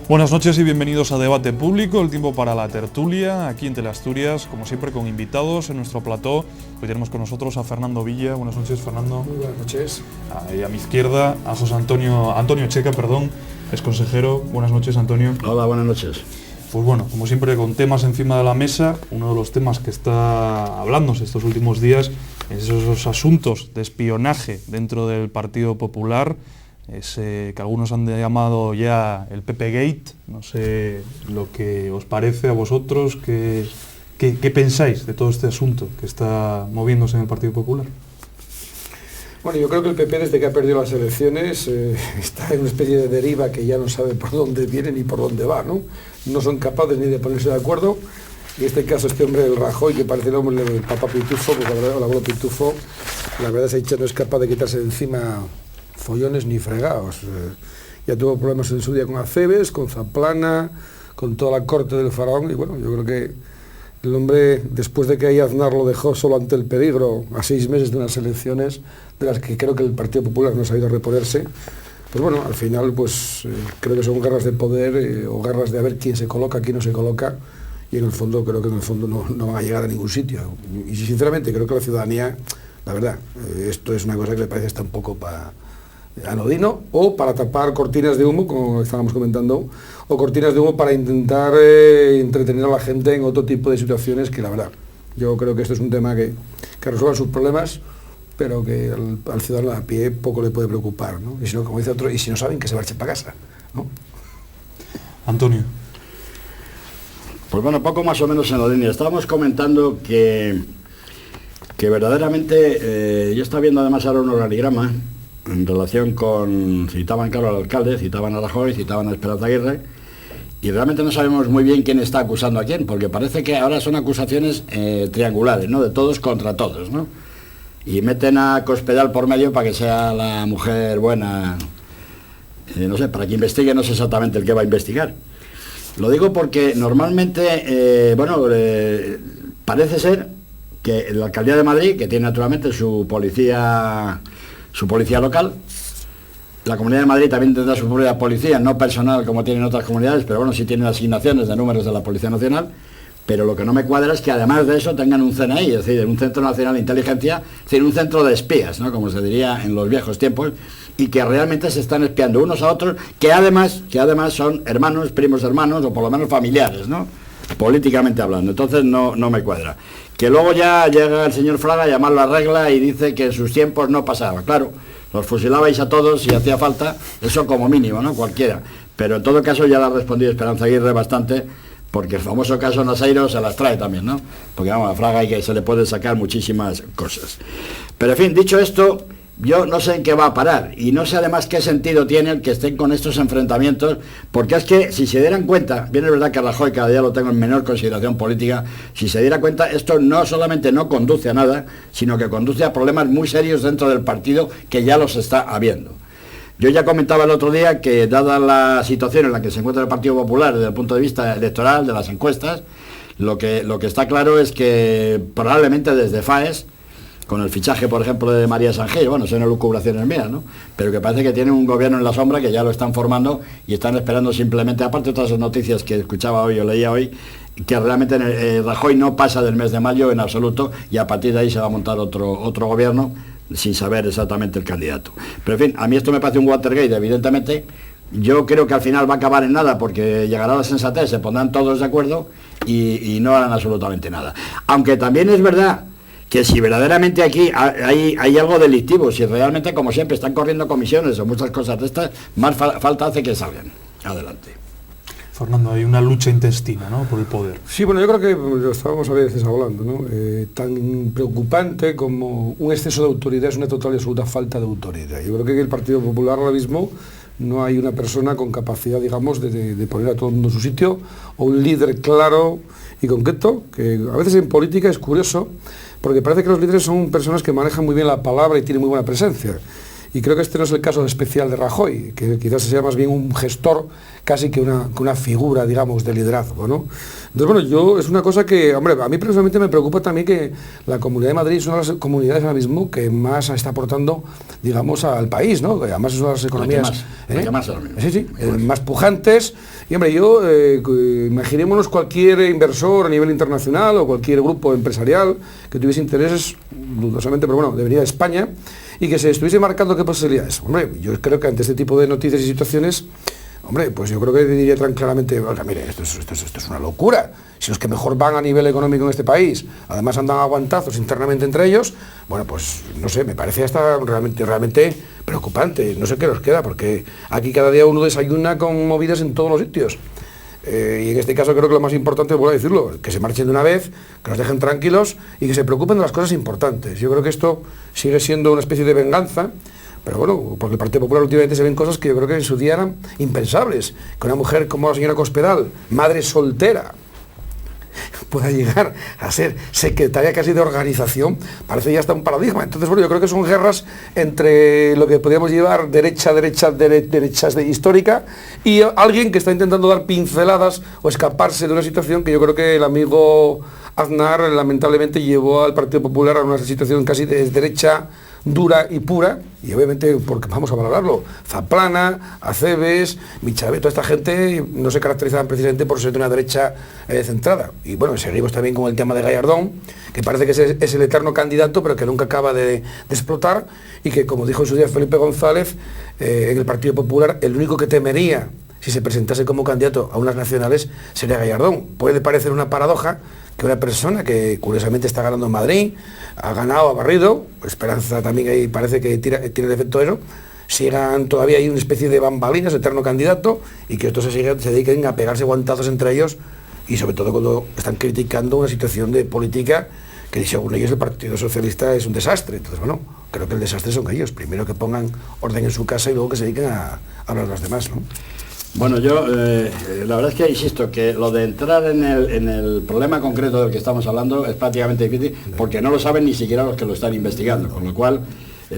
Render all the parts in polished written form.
Buenas noches y bienvenidos a Debate Público, el tiempo para la tertulia, aquí en Teleasturias, como siempre con invitados en nuestro plató. Hoy tenemos con nosotros a Fernando Villa. Buenas noches, Fernando. Muy buenas noches. Y a mi izquierda, a José Antonio Checa, es consejero. Buenas noches, Antonio. Hola, buenas noches. Pues bueno, como siempre con temas encima de la mesa, uno de los temas que está hablándose estos últimos días es esos asuntos de espionaje dentro del Partido Popular, ese que algunos han llamado ya el Pepe Gate. No sé lo que os parece a vosotros, ¿qué pensáis de todo este asunto que está moviéndose en el Partido Popular? Bueno, yo creo que el PP, desde que ha perdido las elecciones, está en una especie de deriva que ya no sabe por dónde viene ni por dónde va, ¿no? No son capaces ni de ponerse de acuerdo. En este caso, este hombre, el Rajoy, que parece el hombre del papá Pitufo, porque la verdad, el abuelo Pitufo, la verdad es que no es capaz de quitarse de encima follones ni fregados. Ya tuvo problemas en su día con Acebes, con Zaplana, con toda la corte del faraón, y bueno, yo creo que el hombre, después de que ahí Aznar lo dejó solo ante el peligro, a 6 meses de unas elecciones, de las que creo que el Partido Popular no ha sabido reponerse, pues bueno, al final pues creo que son guerras de poder o guerras de a ver quién se coloca, quién no se coloca, y en el fondo creo que en el fondo no van a llegar a ningún sitio. Y sinceramente creo que la ciudadanía, la verdad, esto es una cosa que le parece hasta un poco anodino, o para tapar cortinas de humo, como estábamos comentando, o cortinas de humo para intentar entretener a la gente en otro tipo de situaciones que la verdad, yo creo que esto es un tema que resuelva sus problemas, pero que al ciudadano a pie poco le puede preocupar, ¿no? Y si no, como dice otro, y si no saben, que se marchen para casa, ¿no? Antonio. Pues bueno, poco más o menos en la línea. Estábamos comentando que verdaderamente, yo estaba viendo además ahora un organigrama en relación con, citaban claro al alcalde, citaban a Rajoy, citaban a Esperanza Aguirre, y realmente no sabemos muy bien quién está acusando a quién, porque parece que ahora son acusaciones triangulares, ¿no? De todos contra todos, ¿no? Y meten a Cospedal por medio para que sea la mujer buena, no sé, para que investigue, no sé exactamente el que va a investigar. Lo digo porque normalmente, parece ser que la Alcaldía de Madrid, que tiene naturalmente su policía local, la Comunidad de Madrid también tendrá su propia policía, no personal como tienen otras comunidades, pero bueno, sí tienen asignaciones de números de la Policía Nacional. Pero lo que no me cuadra es que además de eso tengan un CNI, es decir, un Centro Nacional de Inteligencia, es decir, un centro de espías, ¿no?, como se diría en los viejos tiempos, y que realmente se están espiando unos a otros, que además son hermanos, primos hermanos, o por lo menos familiares, ¿no?, políticamente hablando. Entonces no me cuadra. Que luego ya llega el señor Fraga a llamar la regla y dice que en sus tiempos no pasaba. Claro, los fusilabais a todos si hacía falta, eso como mínimo, ¿no?, cualquiera. Pero en todo caso ya le ha respondido Esperanza Aguirre bastante, porque el famoso caso Naseiro se las trae también, ¿no? Porque vamos, a Fraga se le puede sacar muchísimas cosas. Pero en fin, dicho esto, yo no sé en qué va a parar, y no sé además qué sentido tiene el que estén con estos enfrentamientos, porque es que si se dieran cuenta, bien es verdad que Rajoy cada día lo tengo en menor consideración política, si se diera cuenta, esto no solamente no conduce a nada, sino que conduce a problemas muy serios dentro del partido, que ya los está habiendo. Yo ya comentaba el otro día que, dada la situación en la que se encuentra el Partido Popular desde el punto de vista electoral, de las encuestas, lo que está claro es que probablemente desde FAES, con el fichaje, por ejemplo, de María Sánchez, bueno, son elucubraciones mías, ¿no?, pero que parece que tiene un gobierno en la sombra, que ya lo están formando y están esperando simplemente, aparte de otras noticias que escuchaba hoy o leía hoy, que realmente Rajoy no pasa del mes de mayo en absoluto, y a partir de ahí se va a montar otro gobierno, sin saber exactamente el candidato. Pero en fin, a mí esto me parece un Watergate, evidentemente. Yo creo que al final va a acabar en nada, porque llegará la sensatez, se pondrán todos de acuerdo y no harán absolutamente nada. Aunque también es verdad que si verdaderamente aquí hay algo delictivo, si realmente, como siempre, están corriendo comisiones o muchas cosas de estas, más falta hace que salgan. Adelante. Fernando, hay una lucha intestina, ¿no?, por el poder. Sí, bueno, yo creo que lo estábamos a veces hablando, ¿no? Tan preocupante como un exceso de autoridad es una total y absoluta falta de autoridad. Yo creo que en el Partido Popular ahora mismo no hay una persona con capacidad, digamos, de poner a todo el mundo en su sitio, o un líder claro y concreto, que a veces en política es curioso, porque parece que los líderes son personas que manejan muy bien la palabra y tienen muy buena presencia. Y creo que este no es el caso especial de Rajoy, que quizás sea más bien un gestor casi que una figura, digamos, de liderazgo, ¿no? Entonces, bueno, es una cosa que, hombre, a mí personalmente me preocupa también que la Comunidad de Madrid es una de las comunidades ahora mismo que más está aportando, digamos, al país, ¿no? Que además es una de las economías más pujantes. Y, hombre, imaginémonos cualquier inversor a nivel internacional o cualquier grupo empresarial que tuviese intereses, dudosamente, pero bueno, de venir a España y que se estuviese marcando qué posibilidades. Hombre, yo creo que ante este tipo de noticias y situaciones, hombre, pues yo creo que diría tan claramente, oiga, mire, esto es una locura. Si los que mejor van a nivel económico en este país, además andan aguantazos internamente entre ellos, bueno, pues no sé, me parece hasta realmente preocupante. No sé qué nos queda, porque aquí cada día uno desayuna con movidas en todos los sitios. Y en este caso creo que lo más importante, vuelvo a decirlo, que se marchen de una vez, que nos dejen tranquilos y que se preocupen de las cosas importantes. Yo creo que esto sigue siendo una especie de venganza, pero bueno, porque el Partido Popular últimamente se ven cosas que yo creo que en su día eran impensables. Que una mujer como la señora Cospedal, madre soltera, pueda llegar a ser secretaria casi de organización, parece ya hasta un paradigma. Entonces, bueno, yo creo que son guerras entre lo que podríamos llevar derecha histórica y alguien que está intentando dar pinceladas o escaparse de una situación que yo creo que el amigo Aznar lamentablemente llevó al Partido Popular a una situación casi de derecha dura y pura, y obviamente, porque vamos a valorarlo, Zaplana, Acebes, Michabé, toda esta gente no se caracterizaban precisamente por ser de una derecha centrada. Y bueno, seguimos también con el tema de Gallardón, que parece que es el eterno candidato, pero que nunca acaba de explotar, y que, como dijo en su día Felipe González, en el Partido Popular, el único que temería si se presentase como candidato a unas nacionales sería Gallardón. Puede parecer una paradoja que una persona que curiosamente está ganando en Madrid, ha ganado, ha barrido, Esperanza también ahí parece que tiene defecto eso, sigan todavía ahí una especie de bambalinas, eterno candidato, y que estos se dediquen a pegarse guantazos entre ellos, y sobre todo cuando están criticando una situación de política que según ellos el Partido Socialista es un desastre. Entonces, bueno, creo que el desastre son ellos, primero que pongan orden en su casa y luego que se dediquen a hablar de los demás, ¿no? Bueno, yo la verdad es que insisto que lo de entrar en el problema concreto del que estamos hablando es prácticamente difícil porque no lo saben ni siquiera los que lo están investigando, con lo cual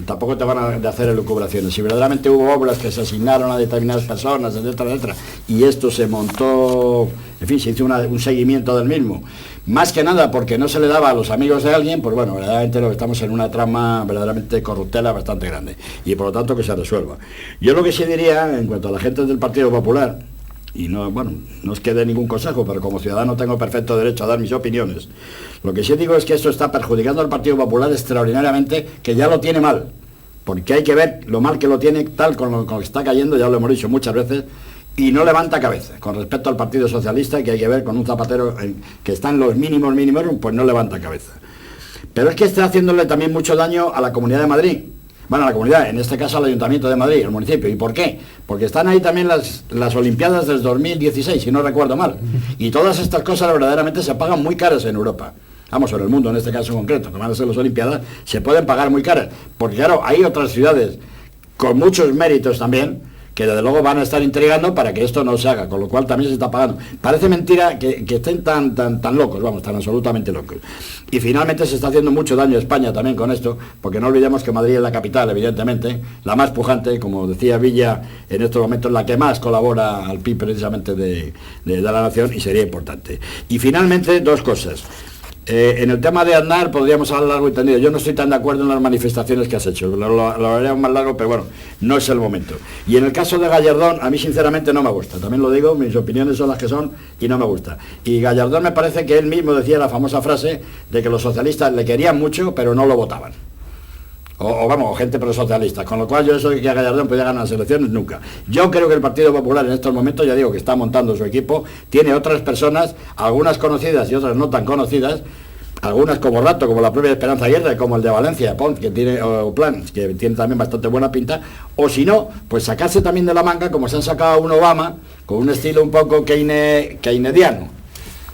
tampoco te van a hacer elucubraciones. Si verdaderamente hubo obras que se asignaron a determinadas personas, etcétera, etcétera, y esto se montó, en fin, se hizo un seguimiento del mismo, más que nada porque no se le daba a los amigos de alguien, pues bueno, verdaderamente lo que estamos en una trama verdaderamente corruptela bastante grande, y por lo tanto que se resuelva. Yo lo que sí diría, en cuanto a la gente del Partido Popular, y no, bueno, no es que dé ningún consejo, pero como ciudadano tengo perfecto derecho a dar mis opiniones. Lo que sí digo es que esto está perjudicando al Partido Popular extraordinariamente, que ya lo tiene mal, porque hay que ver lo mal que lo tiene, tal con lo que está cayendo, ya lo hemos dicho muchas veces, y no levanta cabeza. Con respecto al Partido Socialista, que hay que ver con un Zapatero que está en los mínimos, pues no levanta cabeza. Pero es que está haciéndole también mucho daño a la Comunidad de Madrid. Bueno, a la comunidad, en este caso al Ayuntamiento de Madrid, el municipio. ¿Y por qué? Porque están ahí también las Olimpiadas del 2016, si no recuerdo mal. Y todas estas cosas verdaderamente se pagan muy caras en Europa. Vamos, en el mundo en este caso en concreto, que van a ser las Olimpiadas, se pueden pagar muy caras. Porque claro, hay otras ciudades con muchos méritos también, que desde luego van a estar intrigando para que esto no se haga, con lo cual también se está pagando. Parece mentira que estén tan locos, vamos, tan absolutamente locos. Y finalmente se está haciendo mucho daño a España también con esto, porque no olvidemos que Madrid es la capital, evidentemente, la más pujante, como decía Villa, en estos momentos la que más colabora al PIB precisamente de la nación, y sería importante. Y finalmente, dos cosas. En el tema de Aznar podríamos hablar largo y tendido. Yo no estoy tan de acuerdo en las manifestaciones que has hecho, lo haríamos más largo, pero bueno, no es el momento. Y en el caso de Gallardón, a mí sinceramente no me gusta, también lo digo, mis opiniones son las que son y no me gusta. Y Gallardón me parece que él mismo decía la famosa frase de que los socialistas le querían mucho, pero no lo votaban. O gente prosocialista, con lo cual yo eso de que Gallardón podía ganar las elecciones, nunca. Yo creo que el Partido Popular en estos momentos, ya digo que está montando su equipo, tiene otras personas, algunas conocidas y otras no tan conocidas, algunas como Rato, como la propia Esperanza Aguirre, como el de Valencia, Pons, que tiene, o Plan, que tiene también bastante buena pinta, o si no, pues sacarse también de la manga, como se han sacado a un Obama, con un estilo un poco keynesiano,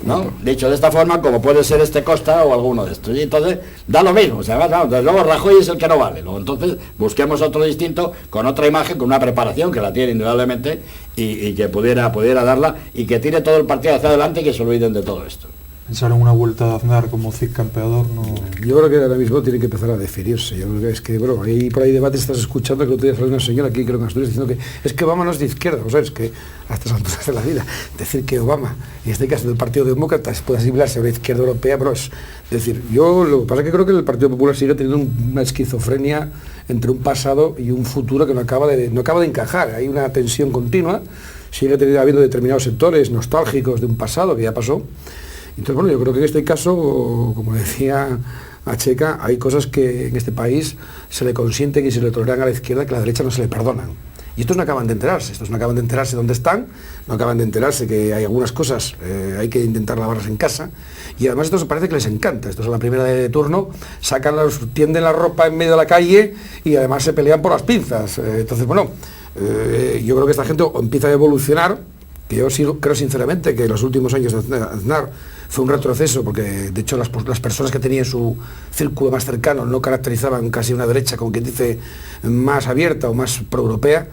¿no? Dicho de esta forma, como puede ser este Costa o alguno de estos. Y entonces da lo mismo, o sea, desde luego Rajoy es el que no vale. Luego, entonces busquemos otro distinto, con otra imagen, con una preparación que la tiene indudablemente y que pudiera darla y que tire todo el partido hacia adelante y que se olviden de todo esto. pensar en una vuelta de Aznar como CIC campeador no... Yo creo que ahora mismo tiene que empezar a definirse. Yo creo que es que, bueno, hay por ahí debates, estás escuchando que el otro día salió una señora aquí, creo que en Asturias, diciendo que es que Obama no es de izquierda. O sea, es que a estas alturas de la vida, decir que Obama, en este caso del Partido Demócrata, puede asimilarse a una izquierda europea, pero es decir, yo lo que pasa es que creo que el Partido Popular sigue teniendo una esquizofrenia entre un pasado y un futuro que no acaba de encajar. Hay una tensión continua, sigue habiendo determinados sectores nostálgicos de un pasado que ya pasó. Entonces, bueno, yo creo que en este caso, como decía a Checa, hay cosas que en este país se le consienten y se le toleran a la izquierda que a la derecha no se le perdonan. Y estos no acaban de enterarse, dónde están, no acaban de enterarse que hay algunas cosas, hay que intentar lavarlas en casa, y además esto parece que les encanta. Estos a la primera de turno tienden la ropa en medio de la calle y además se pelean por las pinzas. Entonces, bueno, yo creo que esta gente empieza a evolucionar, que yo creo sinceramente que en los últimos años de Aznar fue un retroceso, porque de hecho las personas que tenía en su círculo más cercano no caracterizaban casi una derecha, como quien dice, más abierta o más pro-europea.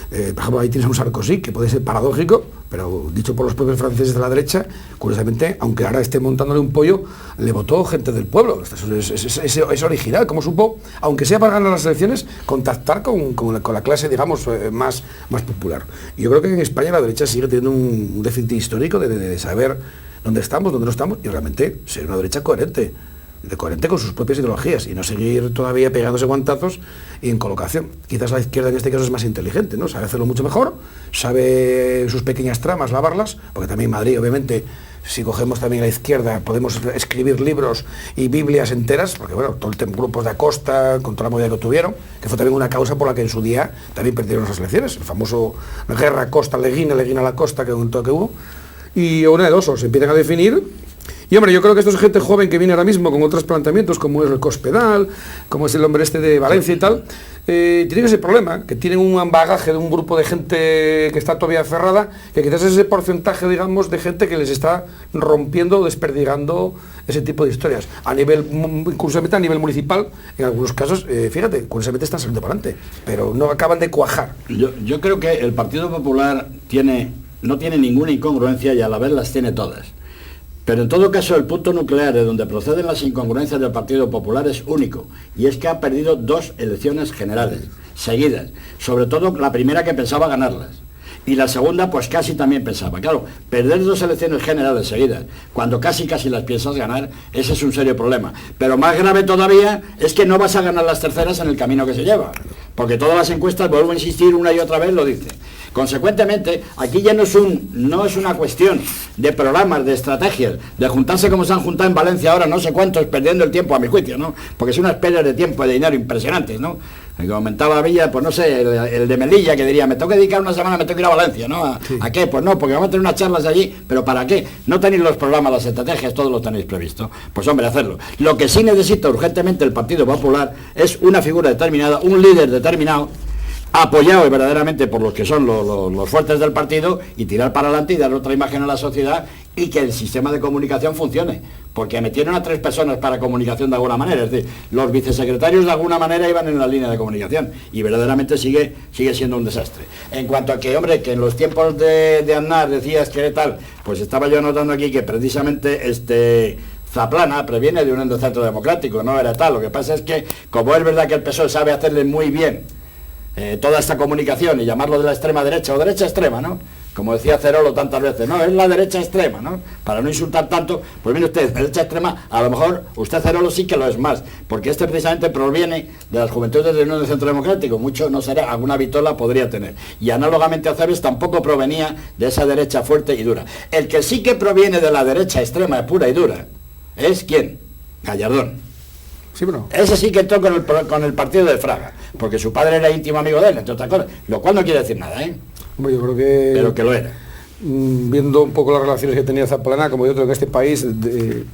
Por ejemplo, ahí tienes a un Sarkozy, que puede ser paradójico, pero dicho por los propios franceses de la derecha, curiosamente, aunque ahora esté montándole un pollo, le votó gente del pueblo. Es original, como supo, aunque sea para ganar las elecciones, contactar con la clase, digamos, más popular. Y yo creo que en España la derecha sigue teniendo un déficit histórico de saber dónde estamos, dónde no estamos, y realmente ser una derecha coherente con sus propias ideologías y no seguir todavía pegándose guantazos y en colocación. Quizás la izquierda en este caso es más inteligente, ¿no? Sabe hacerlo mucho mejor, sabe sus pequeñas tramas lavarlas, porque también Madrid, obviamente, si cogemos también la izquierda, podemos escribir libros y Biblias enteras, porque bueno, todo el grupos de Acosta, con toda la movida que tuvieron, que fue también una causa por la que en su día también perdieron las elecciones, el famoso guerra Acosta-Leguina, Leguina-Lacosta que hubo, y una de dos, o se empiezan a definir. Y hombre, yo creo que esto es gente joven que viene ahora mismo con otros planteamientos, como es el Cospedal, como es el hombre este de Valencia y tal, tienen ese problema, que tienen un bagaje de un grupo de gente que está todavía aferrada, que quizás es ese porcentaje, digamos, de gente que les está rompiendo o desperdigando ese tipo de historias. Curiosamente a nivel municipal, en algunos casos, fíjate, curiosamente están saliendo para adelante, pero no acaban de cuajar. Yo creo que el Partido Popular no tiene ninguna incongruencia y a la vez las tiene todas. Pero en todo caso el punto nuclear de donde proceden las incongruencias del Partido Popular es único, y es que ha perdido 2 elecciones generales seguidas, sobre todo la primera que pensaba ganarlas, y la segunda pues casi también pensaba. Claro, perder 2 elecciones generales seguidas, cuando casi las piensas ganar, ese es un serio problema. Pero más grave todavía es que no vas a ganar las terceras en el camino que se lleva, porque todas las encuestas, vuelvo a insistir una y otra vez, lo dicen. Consecuentemente, aquí ya no es una cuestión de programas, de estrategias, de juntarse como se han juntado en Valencia ahora, no sé cuántos, perdiendo el tiempo a mi juicio, ¿no? Porque es unas pérdidas de tiempo y de dinero impresionantes, ¿no? El que comentaba Villa, pues no sé, el de Melilla, que diría, me tengo que dedicar una semana, me tengo que ir a Valencia, ¿no? ¿A qué? Pues no, porque vamos a tener unas charlas allí, pero ¿para qué? No tenéis los programas, las estrategias, todo lo tenéis previsto. Pues hombre, hacerlo. Lo que sí necesita urgentemente el Partido Popular es una figura determinada, un líder determinado, apoyado verdaderamente por los que son los fuertes del partido, y tirar para adelante y dar otra imagen a la sociedad, y que el sistema de comunicación funcione, porque metieron a 3 personas para comunicación de alguna manera, es decir, los vicesecretarios de alguna manera iban en la línea de comunicación, y verdaderamente sigue siendo un desastre. En cuanto a que, hombre, que en los tiempos de Aznar decías que tal, pues estaba yo notando aquí que precisamente Zaplana previene de un endocentro democrático, no era tal. Lo que pasa es que, como es verdad que el PSOE sabe hacerle muy bien toda esta comunicación y llamarlo de la extrema derecha o derecha extrema, ¿no? Como decía Cerolo tantas veces, no, es la derecha extrema, ¿no? Para no insultar tanto, pues mire usted, derecha extrema, a lo mejor usted Cerolo sí que lo es más, porque precisamente proviene de las juventudes de Unión del Centro Democrático, mucho no será, alguna vitola podría tener. Y análogamente a Aceves tampoco provenía de esa derecha fuerte y dura. El que sí que proviene de la derecha extrema, pura y dura, ¿es quién? Gallardón. Sí, bueno. Ese sí que entró con el partido de Fraga, porque su padre era íntimo amigo de él, entre otras cosas, lo cual no quiere decir nada, ¿eh? Hombre, yo creo que... Pero que lo era. Viendo un poco las relaciones que tenía Zaplana, como yo creo que en este país,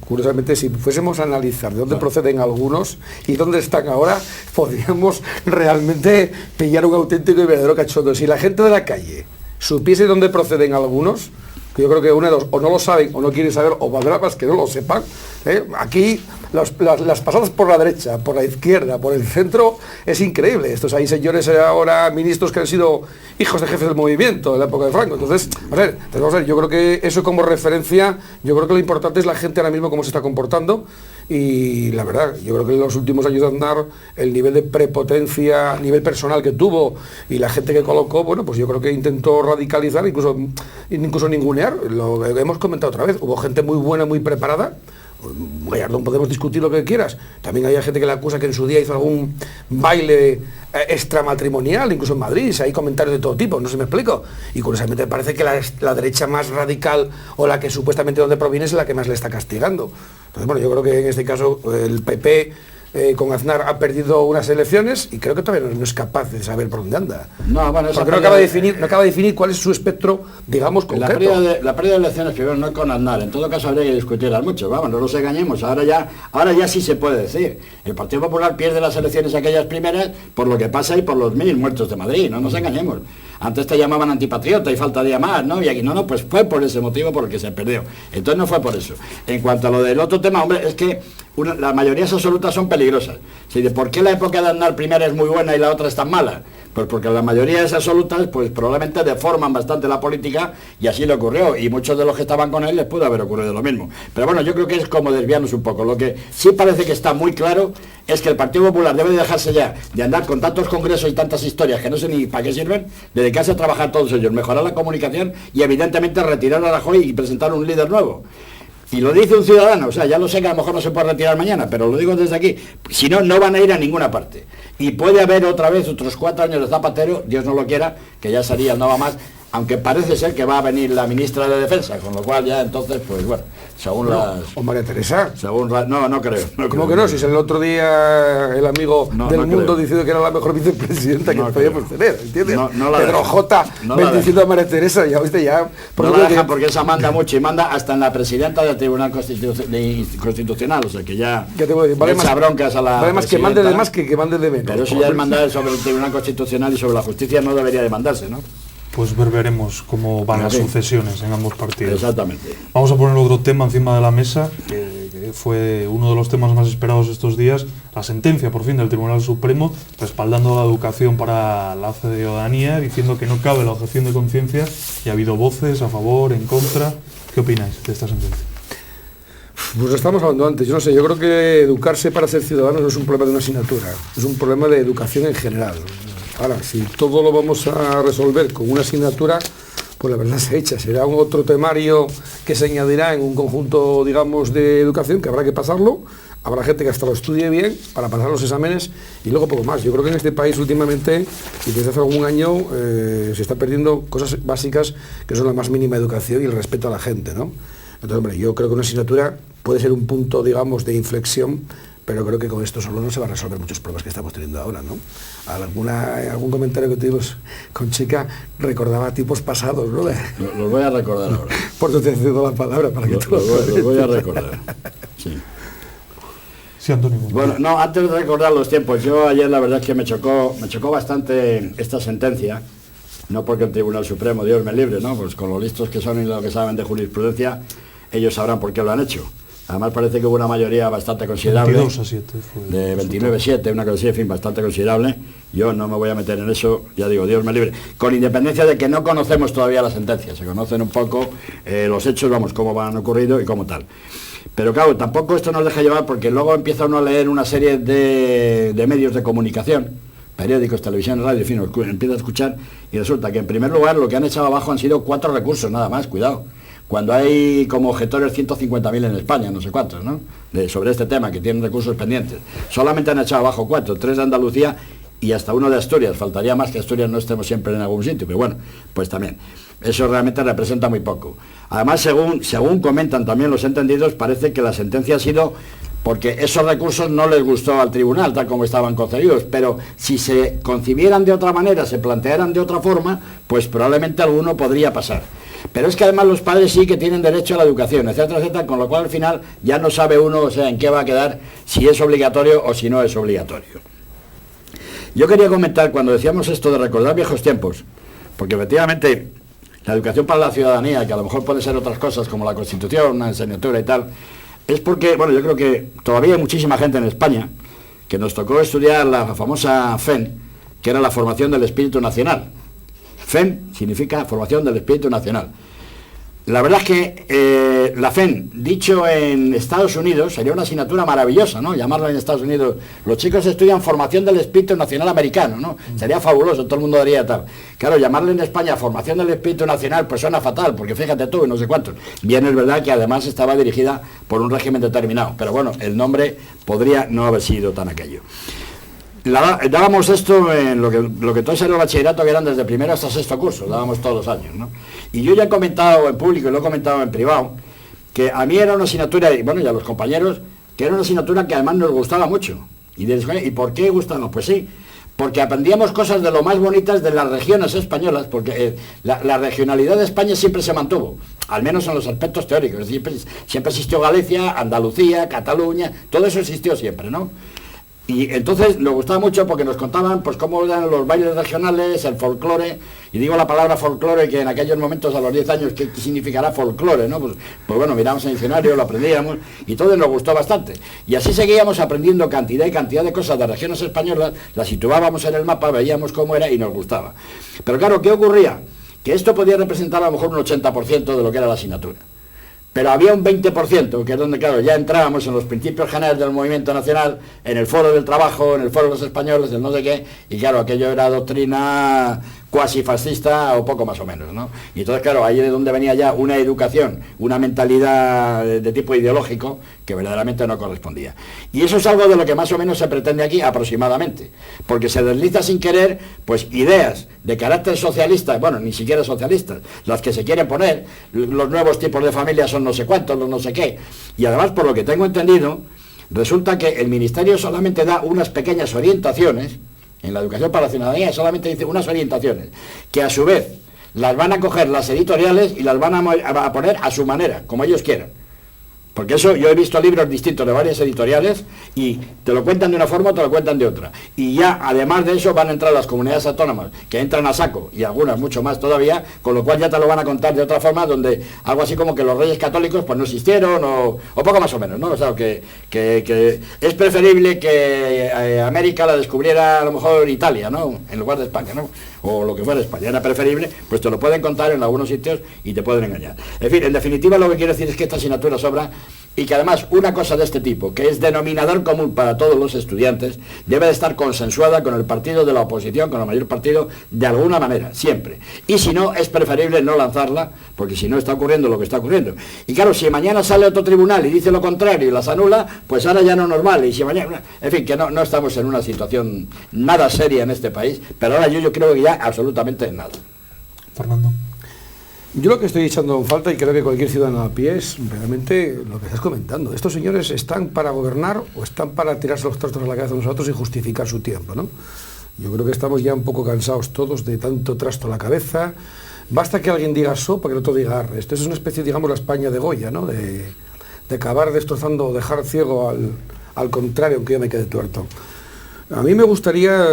curiosamente, si fuésemos a analizar de dónde proceden algunos y dónde están ahora, podríamos realmente pillar un auténtico y verdadero cachondo. Si la gente de la calle supiese dónde proceden algunos, Yo creo que una de dos, o no lo saben, o no quieren saber, o valdrá más que no lo sepan. Aquí las pasadas por la derecha, por la izquierda, por el centro, es increíble. Estos hay señores ahora, ministros que han sido hijos de jefes del movimiento en la época de Franco. Entonces, yo creo que eso como referencia, yo creo que lo importante es la gente ahora mismo cómo se está comportando. Y la verdad, yo creo que en los últimos años de Aznar, el nivel de prepotencia, nivel personal que tuvo y la gente que colocó, bueno, pues yo creo que intentó radicalizar, incluso ningunear. Lo hemos comentado otra vez, hubo gente muy buena, muy preparada. Gallardón, podemos discutir lo que quieras. También hay gente que le acusa que en su día hizo algún baile extramatrimonial, incluso en Madrid, hay comentarios de todo tipo, no sé si me explico. Y curiosamente me parece que la derecha más radical, o la que supuestamente donde proviene, es la que más le está castigando. Entonces, bueno, yo creo que en este caso el PP con Aznar ha perdido unas elecciones y creo que todavía no es capaz de saber por dónde anda. No, bueno, porque no acaba de definir cuál es su espectro, digamos, concreto. La pérdida de elecciones, primero, no es con Aznar. En todo caso habría que discutirlas mucho. Vamos, no nos engañemos. Ahora ya sí se puede decir. El Partido Popular pierde las elecciones aquellas primeras por lo que pasa y por los 1000 muertos de Madrid. No nos engañemos. Antes te llamaban antipatriota y faltaría más, ¿no? Y aquí no, pues fue por ese motivo por el que se perdió. Entonces no fue por eso. En cuanto a lo del otro tema, hombre, es que las mayorías absolutas son peligrosas. ¿Por qué la época de Aznar primera es muy buena y la otra es tan mala? Pues porque las mayorías absolutas pues probablemente deforman bastante la política, y así le ocurrió, y muchos de los que estaban con él les pudo haber ocurrido lo mismo. Pero bueno, yo creo que es como desviarnos un poco. Lo que sí parece que está muy claro es que el Partido Popular debe de dejarse ya de andar con tantos congresos y tantas historias que no sé ni para qué sirven, dedicarse a trabajar todos ellos, mejorar la comunicación y evidentemente retirar a Rajoy y presentar un líder nuevo. Y lo dice un ciudadano, o sea, ya lo sé que a lo mejor no se puede retirar mañana, pero lo digo desde aquí, si no, no van a ir a ninguna parte. Y puede haber otra vez otros 4 años de Zapatero, Dios no lo quiera, que ya sería no va más, aunque parece ser que va a venir la ministra de Defensa, con lo cual ya entonces, pues bueno, según las... O María Teresa. No creo. ¿Cómo que no? Si es el otro día el amigo del mundo creo. Diciendo que era la mejor vicepresidenta que podíamos tener, ¿entiendes? Pedro J. bendiciendo a María Teresa, ya viste, ya... No la dejan porque esa manda mucho, y manda hasta en la presidenta del Tribunal Constitucional, o sea que ya... ¿Qué te voy a decir? Vale broncas a la más que mande de más que mande de menos. Pero eso ya es mandar sobre el Tribunal Constitucional y sobre la justicia no debería de mandarse, ¿no? Pues veremos cómo van las sucesiones en ambos partidos. Exactamente. Vamos a poner otro tema encima de la mesa, que fue uno de los temas más esperados estos días, la sentencia por fin del Tribunal Supremo, respaldando la educación para la ciudadanía, diciendo que no cabe la objeción de conciencia, y ha habido voces a favor, en contra. ¿Qué opináis de esta sentencia? Pues lo estábamos hablando antes, yo no sé, yo creo que educarse para ser ciudadano no es un problema de una asignatura, es un problema de educación en general. Ahora, si todo lo vamos a resolver con una asignatura, pues la verdad se echa, será un otro temario que se añadirá en un conjunto, digamos, de educación, que habrá que pasarlo, habrá gente que hasta lo estudie bien para pasar los exámenes y luego poco más. Yo creo que en este país últimamente, y desde hace algún año, se está perdiendo cosas básicas que son la más mínima educación y el respeto a la gente, ¿no? Entonces, hombre, yo creo que una asignatura puede ser un punto, digamos, de inflexión, pero creo que con esto solo no se van a resolver muchos problemas que estamos teniendo ahora, ¿no? Algún comentario que tuvimos con Chica recordaba tipos pasados, ¿no? Los voy a recordar ahora. Por eso te he cedido la palabra, para que tú los voy a recordar. Sí. Sí, Antonio. Bueno, no, antes de recordar los tiempos, yo ayer la verdad es que me chocó bastante esta sentencia, no porque el Tribunal Supremo, Dios me libre, ¿no? Pues con lo listos que son y lo que saben de jurisprudencia, ellos sabrán por qué lo han hecho. Además parece que hubo una mayoría bastante considerable, 22-7 fue de 29-7, una cosa así, en fin, bastante considerable. Yo no me voy a meter en eso, ya digo, Dios me libre. Con independencia de que no conocemos todavía la sentencia, se conocen un poco los hechos, vamos, cómo han ocurrido y cómo tal. Pero claro, tampoco esto nos deja llevar, porque luego empieza uno a leer una serie de medios de comunicación, periódicos, televisión, radio, en fin, empieza a escuchar, y resulta que en primer lugar lo que han echado abajo han sido 4 recursos, nada más, cuidado. Cuando hay como objetores 150.000 en España, no sé cuántos, ¿no? Sobre este tema, que tienen recursos pendientes. Solamente han echado abajo 4, 3 de Andalucía y hasta uno de Asturias. Faltaría más que Asturias no estemos siempre en algún sitio, pero bueno, pues también. Eso realmente representa muy poco. Además, según comentan también los entendidos, parece que la sentencia ha sido porque esos recursos no les gustó al tribunal, tal como estaban concebidos, pero si se concibieran de otra manera, se plantearan de otra forma, pues probablemente alguno podría pasar. Pero es que además los padres sí que tienen derecho a la educación, etcétera, etcétera, con lo cual al final ya no sabe uno, o sea, en qué va a quedar, si es obligatorio o si no es obligatorio. Yo quería comentar, cuando decíamos esto de recordar viejos tiempos, porque efectivamente la educación para la ciudadanía, que a lo mejor puede ser otras cosas como la Constitución, una asignatura y tal, es porque, bueno, yo creo que todavía hay muchísima gente en España que nos tocó estudiar la famosa FEN, que era la formación del espíritu nacional. FEN significa formación del espíritu nacional. La verdad es que la FEN, dicho en Estados Unidos, sería una asignatura maravillosa, ¿no? Llamarla en Estados Unidos, los chicos estudian formación del espíritu nacional americano, ¿no? Sería fabuloso, todo el mundo daría tal. Claro, llamarle en España formación del espíritu nacional, pues suena fatal, porque fíjate tú, no sé cuántos. Bien, es verdad que además estaba dirigida por un régimen determinado, pero bueno, el nombre podría no haber sido tan aquello. Dábamos esto en lo que entonces era el bachillerato, que eran desde primero hasta sexto curso, dábamos todos los años, ¿no? Y yo ya he comentado en público y lo he comentado en privado, que a mí era una asignatura, y bueno, y a los compañeros, que era una asignatura que además nos gustaba mucho. ¿Y por qué gustaba? Pues sí, porque aprendíamos cosas de lo más bonitas de las regiones españolas, porque la regionalidad de España siempre se mantuvo, al menos en los aspectos teóricos. Siempre existió Galicia, Andalucía, Cataluña, todo eso existió siempre, ¿no? Y entonces nos gustaba mucho porque nos contaban pues cómo eran los bailes regionales, el folclore, y digo la palabra folclore que en aquellos momentos a los 10 años, ¿qué significará folclore? ¿No? Pues bueno, miramos el diccionario, lo aprendíamos, y todo nos gustó bastante. Y así seguíamos aprendiendo cantidad y cantidad de cosas de regiones españolas, las situábamos en el mapa, veíamos cómo era y nos gustaba. Pero claro, ¿qué ocurría? Que esto podía representar a lo mejor un 80% de lo que era la asignatura. Pero había un 20%, que es donde, claro, ya entrábamos en los principios generales del movimiento nacional, en el foro del trabajo, en el foro de los españoles, en no sé qué, y claro, aquello era doctrina cuasi fascista o poco más o menos, ¿no? Y entonces, claro, ahí es donde venía ya una educación, una mentalidad de tipo ideológico que verdaderamente no correspondía. Y eso es algo de lo que más o menos se pretende aquí aproximadamente, porque se desliza sin querer, pues, ideas de carácter socialista, bueno, ni siquiera socialistas, las que se quieren poner, los nuevos tipos de familia son no sé cuántos, los no sé qué, y además, por lo que tengo entendido, resulta que el Ministerio solamente da unas pequeñas orientaciones. En la educación para la ciudadanía solamente dice unas orientaciones, que a su vez las van a coger las editoriales y las van a poner a su manera, como ellos quieran. Porque eso, yo he visto libros distintos de varias editoriales y te lo cuentan de una forma o te lo cuentan de otra. Y ya, además de eso, van a entrar las comunidades autónomas, que entran a saco, y algunas mucho más todavía, con lo cual ya te lo van a contar de otra forma, donde algo así como que los reyes católicos pues no existieron, o poco más o menos, ¿no? O sea, que es preferible que América la descubriera a lo mejor Italia, ¿no? En lugar de España, ¿no? O lo que fuera España, era preferible, pues te lo pueden contar en algunos sitios y te pueden engañar. En fin, en definitiva lo que quiero decir es que esta asignatura sobra, y que además una cosa de este tipo, que es denominador común para todos los estudiantes, debe de estar consensuada con el partido de la oposición, con el mayor partido, de alguna manera, siempre. Y si no, es preferible no lanzarla, porque si no está ocurriendo lo que está ocurriendo. Y claro, si mañana sale otro tribunal y dice lo contrario y las anula, pues ahora ya no es normal. Y si mañana, en fin, que no estamos en una situación nada seria en este país, pero ahora yo creo que ya absolutamente nada. Fernando. Yo lo que estoy echando en falta, y creo que cualquier ciudadano a pie, es realmente lo que estás comentando. Estos señores están para gobernar o están para tirarse los trastos a la cabeza a nosotros y justificar su tiempo, ¿no? Yo creo que estamos ya un poco cansados todos de tanto trasto a la cabeza. Basta que alguien diga so para que el otro diga arre. Esto es una especie, digamos, la España de Goya, ¿no? De acabar destrozando o dejar ciego al contrario, aunque yo me quede tuerto. A mí me gustaría,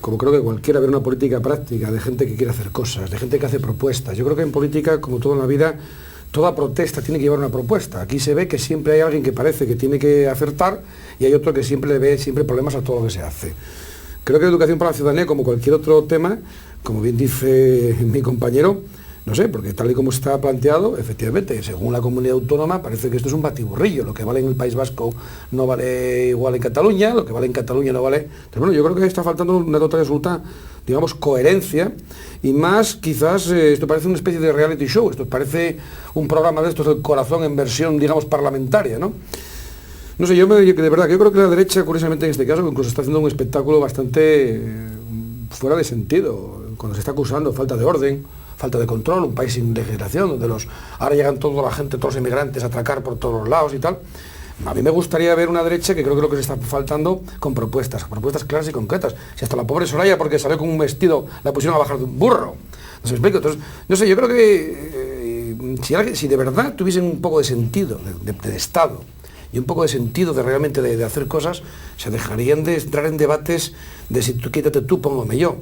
como creo que cualquiera, ver una política práctica de gente que quiere hacer cosas, de gente que hace propuestas. Yo creo que en política, como todo en la vida, toda protesta tiene que llevar una propuesta. Aquí se ve que siempre hay alguien que parece que tiene que acertar y hay otro que siempre le ve problemas a todo lo que se hace. Creo que la educación para la ciudadanía, como cualquier otro tema, como bien dice mi compañero, no sé, porque tal y como está planteado, efectivamente, según la comunidad autónoma, parece que esto es un batiburrillo. Lo que vale en el País Vasco no vale igual en Cataluña, lo que vale en Cataluña no vale... Pero bueno, yo creo que está faltando una total absoluta, digamos, coherencia, y más, quizás, esto parece una especie de reality show, esto parece un programa de estos del corazón en versión, digamos, parlamentaria, ¿no? No sé, de verdad, yo creo que la derecha, curiosamente en este caso, incluso está haciendo un espectáculo bastante fuera de sentido, cuando se está acusando falta de orden, falta de control, un país sin legislación, donde ahora llegan toda la gente, todos los inmigrantes a atracar por todos los lados y tal. A mí me gustaría ver una derecha que creo que es lo que se está faltando, con propuestas claras y concretas. Si hasta la pobre Soraya, porque salió con un vestido, la pusieron a bajar de un burro. No se me explico. Entonces, no sé, yo creo que si de verdad tuviesen un poco de sentido de Estado y un poco de sentido de realmente de hacer cosas, se dejarían de entrar en debates de si tú quítate tú, póngame yo.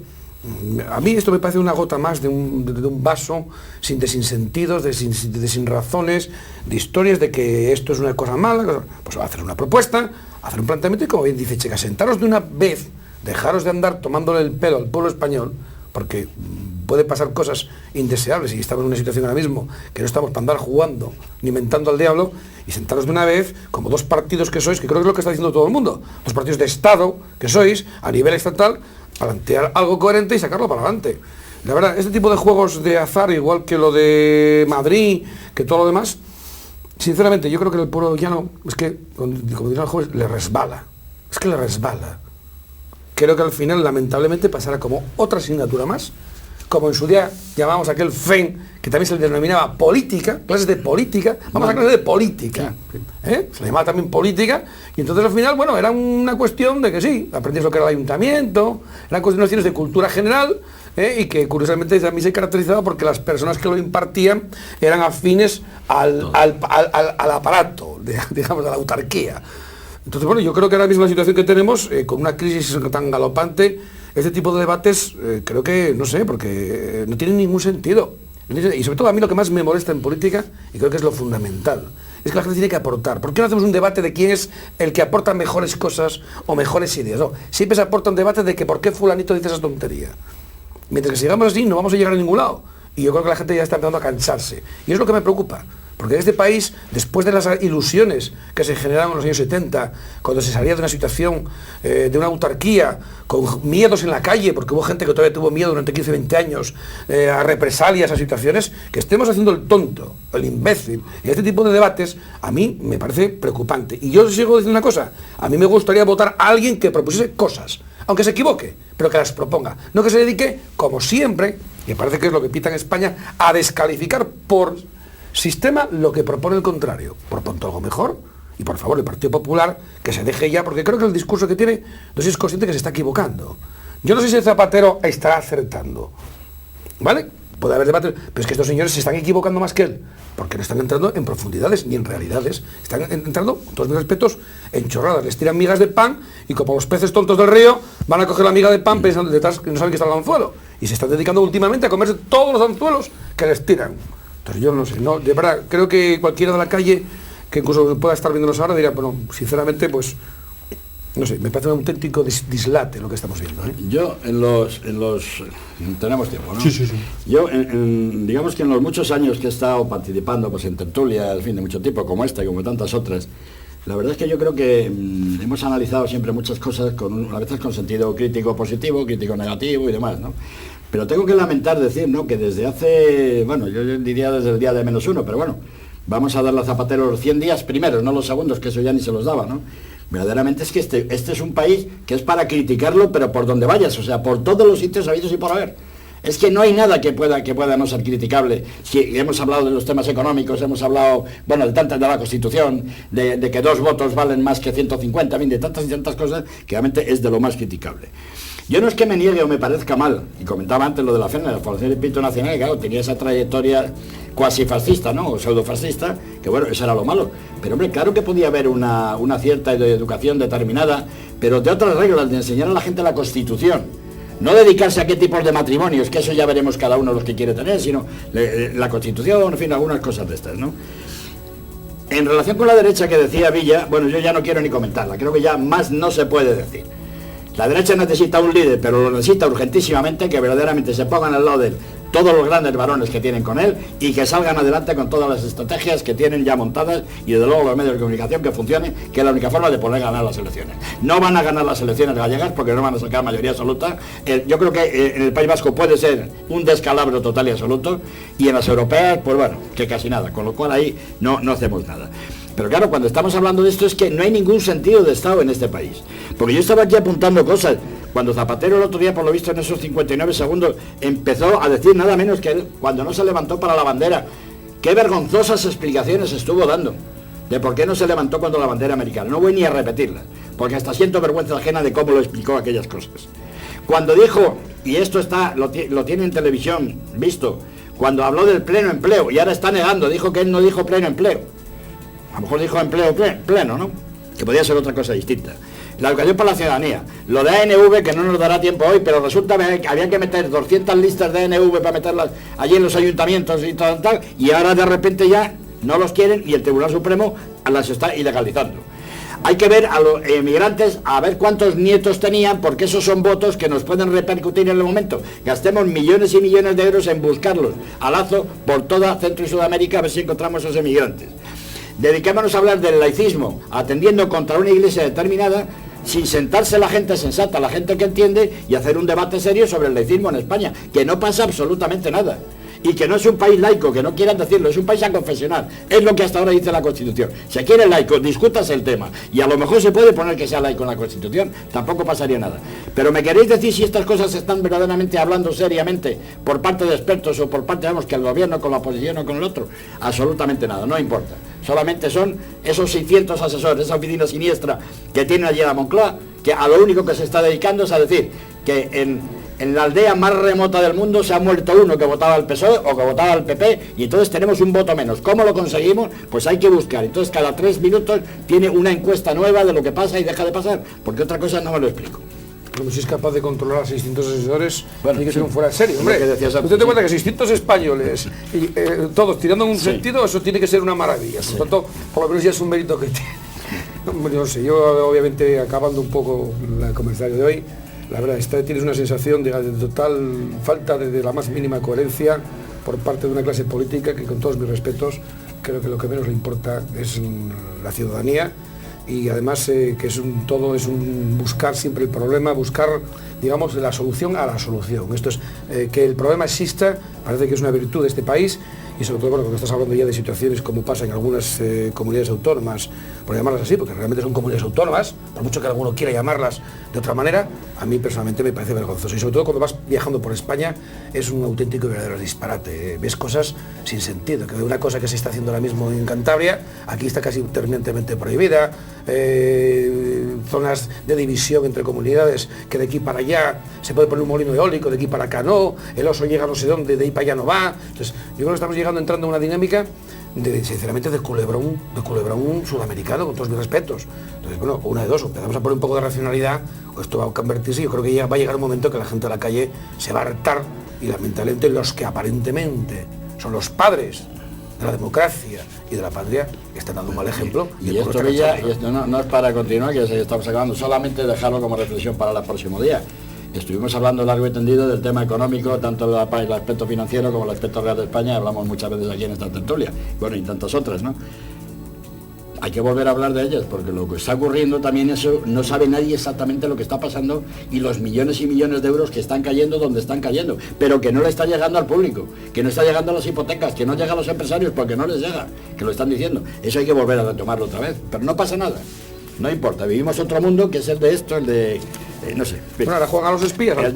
A mí esto me parece una gota más de un vaso sin sinsentidos, de sin razones, de historias de que esto es una cosa mala. Pues va a hacer una propuesta, hacer un planteamiento y, como bien dice Checa, sentaros de una vez, dejaros de andar tomándole el pelo al pueblo español, porque puede pasar cosas indeseables y estamos en una situación ahora mismo que no estamos para andar jugando ni mentando al diablo, y sentaros de una vez como dos partidos que sois, que creo que es lo que está diciendo todo el mundo, dos partidos de Estado que sois a nivel estatal, plantear algo coherente y sacarlo para adelante. La verdad, este tipo de juegos de azar, igual que lo de Madrid, que todo lo demás, sinceramente yo creo que el pueblo llano, es que, como dirán los jóvenes, le resbala. Es que le resbala. Creo que al final, lamentablemente, pasará como otra asignatura más, como en su día llamábamos aquel FEN, que también se le denominaba política, clases de política, vamos a clases de política, se le llamaba también política, y entonces al final, bueno, era una cuestión de que sí, aprendías lo que era el ayuntamiento, eran cuestiones de cultura general, y que curiosamente también se caracterizaba porque las personas que lo impartían eran afines al aparato, digamos, de la autarquía. Entonces, bueno, yo creo que ahora mismo la situación que tenemos, con una crisis tan galopante, este tipo de debates, creo que, no sé, porque no tienen ningún sentido. Y sobre todo a mí lo que más me molesta en política, y creo que es lo fundamental, es que la gente tiene que aportar. ¿Por qué no hacemos un debate de quién es el que aporta mejores cosas o mejores ideas? No, siempre se aporta un debate de que por qué fulanito dice esa tontería. Mientras que sigamos así, no vamos a llegar a ningún lado. Y yo creo que la gente ya está empezando a cansarse. Y es lo que me preocupa. Porque en este país, después de las ilusiones que se generaron en los años 70, cuando se salía de una situación de una autarquía, con miedos en la calle, porque hubo gente que todavía tuvo miedo durante 15, 20 años a represalias, a situaciones, que estemos haciendo el tonto, el imbécil. Y este tipo de debates, a mí me parece preocupante. Y yo sigo diciendo una cosa, a mí me gustaría votar a alguien que propusiese cosas, aunque se equivoque, pero que las proponga. No que se dedique, como siempre, y me parece que es lo que pita en España, a descalificar por sistema lo que propone el contrario. Proponte algo mejor, y por favor el Partido Popular que se deje ya, porque creo que el discurso que tiene, no sé si es consciente que se está equivocando. Yo no sé si el Zapatero estará acertando, ¿vale? Puede haber debate, pero es que estos señores se están equivocando más que él, porque no están entrando en profundidades ni en realidades, están entrando, con todos mis respetos, en chorradas. Les tiran migas de pan y, como los peces tontos del río, van a coger la miga de pan pensando detrás que no saben que está el anzuelo, y se están dedicando últimamente a comerse todos los anzuelos que les tiran. Entonces yo no sé, no, de verdad, creo que cualquiera de la calle que incluso pueda estar viéndonos ahora dirá, bueno, sinceramente, pues, no sé, me parece un auténtico dislate lo que estamos viendo, ¿eh? Yo en los tenemos tiempo, ¿no? Sí. Yo, digamos que en los muchos años que he estado participando, pues, en tertulias, en fin, de mucho tipo, como esta y como tantas otras, la verdad es que yo creo que hemos analizado siempre muchas cosas, a veces con sentido crítico positivo, crítico negativo y demás, ¿no? Pero tengo que lamentar decir, ¿no?, que desde hace, bueno, yo diría desde el día de -1, pero bueno, vamos a darle a Zapatero los 100 días primeros, no los segundos, que eso ya ni se los daba, ¿no? Verdaderamente es que este es un país que es para criticarlo, pero por donde vayas, o sea, por todos los sitios habidos y por haber. Es que no hay nada que pueda no ser criticable. Si hemos hablado de los temas económicos, hemos hablado, bueno, de la Constitución, de que 2 votos valen más que 150, en fin, de tantas y tantas cosas, que realmente es de lo más criticable. Yo no es que me niegue o me parezca mal, y comentaba antes lo de la FENA, la Fundación del Espíritu Nacional, que claro, tenía esa trayectoria cuasi fascista, ¿no?, o pseudo-fascista, que bueno, eso era lo malo. Pero hombre, claro que podía haber una cierta educación determinada, pero de otras reglas, de enseñar a la gente la Constitución. No dedicarse a qué tipos de matrimonios, que eso ya veremos cada uno los que quiere tener, sino la Constitución, en fin, algunas cosas de estas, ¿no? En relación con la derecha que decía Villa, bueno, yo ya no quiero ni comentarla, creo que ya más no se puede decir. La derecha necesita un líder, pero lo necesita urgentísimamente, que verdaderamente se pongan al lado de él todos los grandes varones que tienen con él y que salgan adelante con todas las estrategias que tienen ya montadas y desde luego los medios de comunicación que funcionen, que es la única forma de poder ganar las elecciones. No van a ganar las elecciones gallegas porque no van a sacar mayoría absoluta. Yo creo que en el País Vasco puede ser un descalabro total y absoluto, y en las europeas, pues bueno, que casi nada, con lo cual ahí no hacemos nada. Pero claro, cuando estamos hablando de esto es que no hay ningún sentido de Estado en este país. Porque yo estaba aquí apuntando cosas. Cuando Zapatero el otro día, por lo visto en esos 59 segundos, empezó a decir nada menos que él, cuando no se levantó para la bandera, qué vergonzosas explicaciones estuvo dando de por qué no se levantó cuando la bandera americana. No voy ni a repetirlas, porque hasta siento vergüenza ajena de cómo lo explicó aquellas cosas. Cuando dijo, y esto lo tiene en televisión visto, cuando habló del pleno empleo, y ahora está negando, dijo que él no dijo pleno empleo. A lo mejor dijo empleo pleno, ¿no? Que podía ser otra cosa distinta. La educación para la ciudadanía. Lo de ANV, que no nos dará tiempo hoy, pero resulta que había que meter 200 listas de ANV para meterlas allí en los ayuntamientos y tal, y ahora de repente ya no los quieren y el Tribunal Supremo las está ilegalizando. Hay que ver a los emigrantes, a ver cuántos nietos tenían, porque esos son votos que nos pueden repercutir en el momento. Gastemos millones y millones de euros en buscarlos a lazo por toda Centro y Sudamérica a ver si encontramos a esos emigrantes. Dediquémonos a hablar del laicismo, atendiendo contra una iglesia determinada, sin sentarse la gente sensata, la gente que entiende, y hacer un debate serio sobre el laicismo en España, que no pasa absolutamente nada. Y que no es un país laico, que no quieran decirlo, es un país aconfesional. Es lo que hasta ahora dice la Constitución. Si quiere laico, discútase el tema. Y a lo mejor se puede poner que sea laico en la Constitución, tampoco pasaría nada. Pero ¿me queréis decir si estas cosas se están verdaderamente hablando seriamente por parte de expertos o por parte, que el gobierno con la oposición o con el otro? Absolutamente nada, no importa. Solamente son esos 600 asesores, esa oficina siniestra que tienen allí en la Moncloa, que a lo único que se está dedicando es a decir que en la aldea más remota del mundo se ha muerto uno que votaba al PSOE o que votaba al PP, y entonces tenemos un voto menos. ¿Cómo lo conseguimos? Pues hay que buscar. Entonces cada 3 minutos tiene una encuesta nueva de lo que pasa y deja de pasar, porque otra cosa no me lo explico. Como si es capaz de controlar a 600 asesores, tiene que ser un fuera de serie, hombre. Usted te cuenta que 600 españoles, y, todos tirando en un sentido, eso tiene que ser una maravilla. Por tanto, por lo menos ya es un mérito que tiene. No sé, yo obviamente, acabando un poco el comentario de hoy, la verdad, tienes una sensación de total falta de la más mínima coherencia por parte de una clase política que, con todos mis respetos, creo que lo que menos le importa es la ciudadanía, y además que es un buscar siempre el problema, buscar, digamos, la solución a la solución. Esto es, que el problema exista, parece que es una virtud de este país, y sobre todo, bueno, cuando estás hablando ya de situaciones como pasa en algunas comunidades autónomas, por llamarlas así, porque realmente son comunidades autónomas, por mucho que alguno quiera llamarlas de otra manera, a mí personalmente me parece vergonzoso. Y sobre todo cuando vas viajando por España, es un auténtico y verdadero disparate. Ves cosas sin sentido, que una cosa que se está haciendo ahora mismo en Cantabria, aquí está casi terminantemente prohibida, zonas de división entre comunidades, que de aquí para allá se puede poner un molino eólico, de aquí para acá no, el oso llega no sé dónde, de ahí para allá no va. Entonces, yo creo que estamos entrando en una dinámica sinceramente de culebrón sudamericano, con todos mis respetos. Entonces, bueno, una de dos, o empezamos a poner un poco de racionalidad, o esto va a convertirse, yo creo que ya va a llegar un momento que la gente de la calle se va a hartar, y lamentablemente los que aparentemente son los padres de la democracia y de la patria están dando un mal ejemplo. Y esto, Villa, no es para continuar, que estamos acabando, solamente dejarlo como reflexión para el próximo día. Estuvimos hablando largo y tendido del tema económico, tanto el aspecto financiero como el aspecto real de España, hablamos muchas veces aquí en esta tertulia, bueno, y tantas otras, ¿no? Hay que volver a hablar de ellas, porque lo que está ocurriendo también, eso no sabe nadie exactamente lo que está pasando, y los millones y millones de euros que están cayendo donde están cayendo, pero que no le está llegando al público, que no está llegando a las hipotecas, que no llega a los empresarios porque no les llega, que lo están diciendo. Eso hay que volver a retomarlo otra vez, pero no pasa nada. No importa, vivimos otro mundo que es el de esto, el de... no sé. Bueno, ahora juegan a los espías, al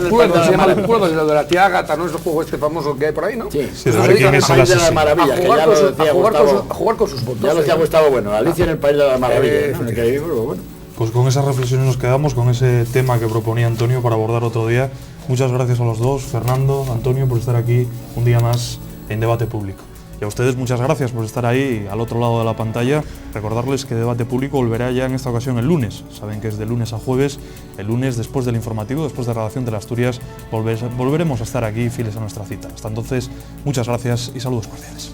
pueblo, se llama el pueblo, lo de la tía Ágata, ¿no? Es el juego este famoso que hay por ahí, ¿no? Sí, sí, Alicia en el País de las Maravillas, que ya lo decía Gustavo. A jugar con sus votos. Ya lo decía Gustavo, bueno, Alicia en el País de las Maravillas, ¿no? Bueno. Pues con esas reflexiones nos quedamos, con ese tema que proponía Antonio para abordar otro día. Muchas gracias a los dos, Fernando, Antonio, por estar aquí un día más en Debate Público. Y a ustedes muchas gracias por estar ahí al otro lado de la pantalla. Recordarles que Debate Público volverá ya en esta ocasión el lunes. Saben que es de lunes a jueves. El lunes, después del informativo, después de Redacción de las Asturias, volveremos a estar aquí fieles a nuestra cita. Hasta entonces, muchas gracias y saludos cordiales.